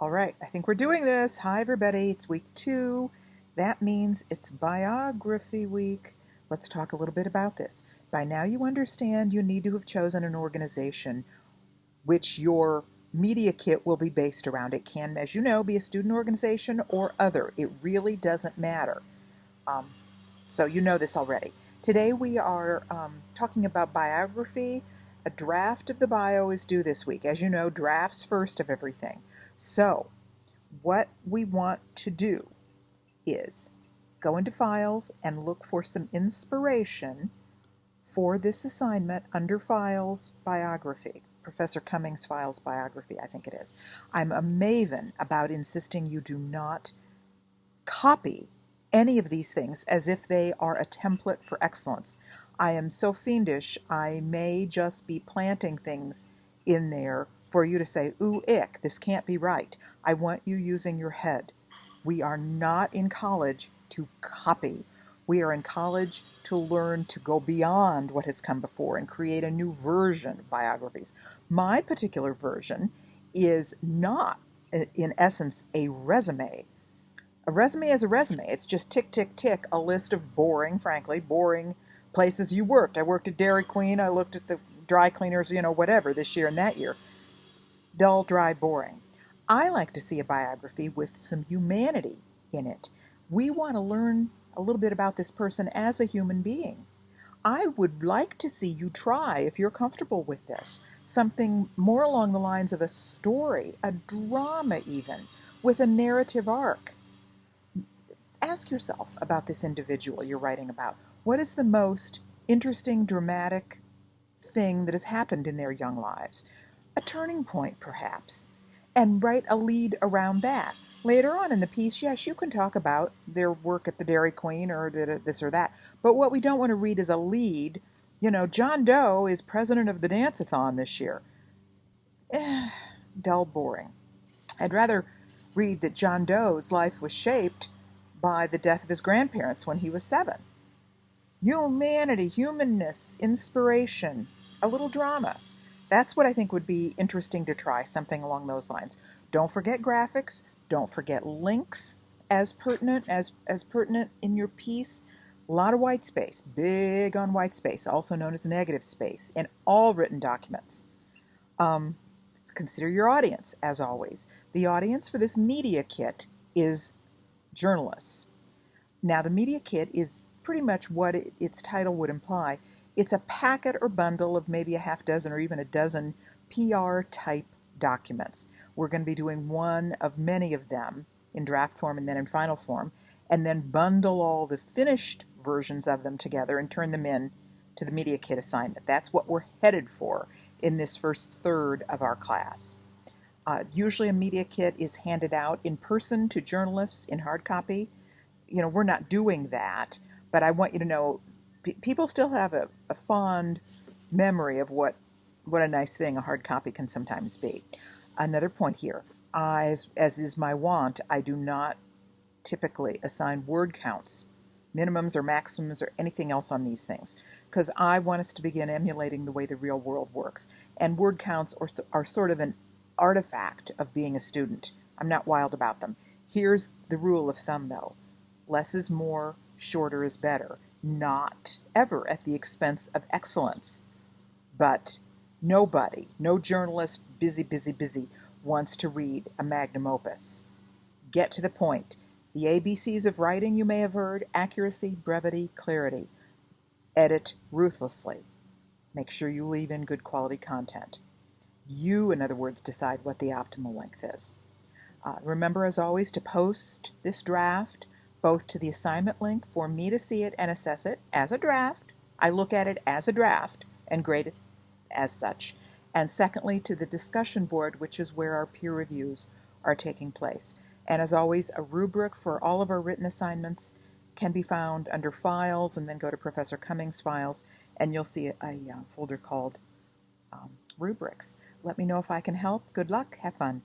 All right, I think we're doing this. Hi, everybody. It's week 2. That means it's biography week. Let's talk a little bit about this. By now, you understand you need to have chosen an organization which your media kit will be based around. It can, as you know, be a student organization or other. It really doesn't matter. Um, so you know this already. Today we are talking about biography. A draft of the bio is due this week. As you know, drafts first of everything. So what we want to do is go into files and look for some inspiration for this assignment under Files Biography. Professor Cummings Files Biography, I think it is. I'm a maven about insisting you do not copy any of these things as if they are a template for excellence. I am so fiendish, I may just be planting things in there for you to say, ooh, ick, this can't be right. I want you using your head. We are not in college to copy. We are in college to learn to go beyond what has come before and create a new version of biographies. My particular version is not, in essence, a resume. A resume is a resume. It's just tick, tick, tick, a list of frankly, boring places you worked. I worked at Dairy Queen. I looked at the dry cleaners, whatever, this year and that year. Dull, dry, boring. I like to see a biography with some humanity in it. We want to learn a little bit about this person as a human being. I would like to see you try, if you're comfortable with this, something more along the lines of a story, a drama even, with a narrative arc. Ask yourself about this individual you're writing about. What is the most interesting, dramatic thing that has happened in their young lives? A turning point, perhaps, and write a lead around that. Later on in the piece, yes, you can talk about their work at the Dairy Queen or this or that, but what we don't want to read is a lead. John Doe is president of the dance-a-thon this year. Dull, boring. I'd rather read that John Doe's life was shaped by the death of his grandparents when he was 7. Humanity, humanness, inspiration, a little drama. That's what I think would be interesting to try, something along those lines. Don't forget graphics. Don't forget links as pertinent in your piece. A lot of white space, big on white space, also known as negative space, in all written documents. Consider your audience, as always. The audience for this media kit is journalists. Now, the media kit is pretty much what its title would imply. It's a packet or bundle of maybe a half dozen or even a dozen PR-type documents. We're going to be doing one of many of them in draft form and then in final form, and then bundle all the finished versions of them together and turn them in to the media kit assignment. That's what we're headed for in this first third of our class. Usually a media kit is handed out in person to journalists in hard copy. We're not doing that, but I want you to know people still have a fond memory of what a nice thing a hard copy can sometimes be. Another point here, as is my wont, I do not typically assign word counts, minimums or maximums or anything else on these things, because I want us to begin emulating the way the real world works. And word counts are sort of an artifact of being a student. I'm not wild about them. Here's the rule of thumb, though. Less is more, shorter is better. Not ever at the expense of excellence. But nobody, no journalist, busy, wants to read a magnum opus. Get to the point. The ABCs of writing you may have heard: accuracy, brevity, clarity. Edit ruthlessly. Make sure you leave in good quality content. You, in other words, decide what the optimal length is. Remember, as always, to post this draft both to the assignment link for me to see it and assess it as a draft. I look at it as a draft and grade it as such. And secondly, to the discussion board, which is where our peer reviews are taking place. And as always, a rubric for all of our written assignments can be found under Files, and then go to Professor Cummings Files, and you'll see a folder called Rubrics. Let me know if I can help. Good luck. Have fun.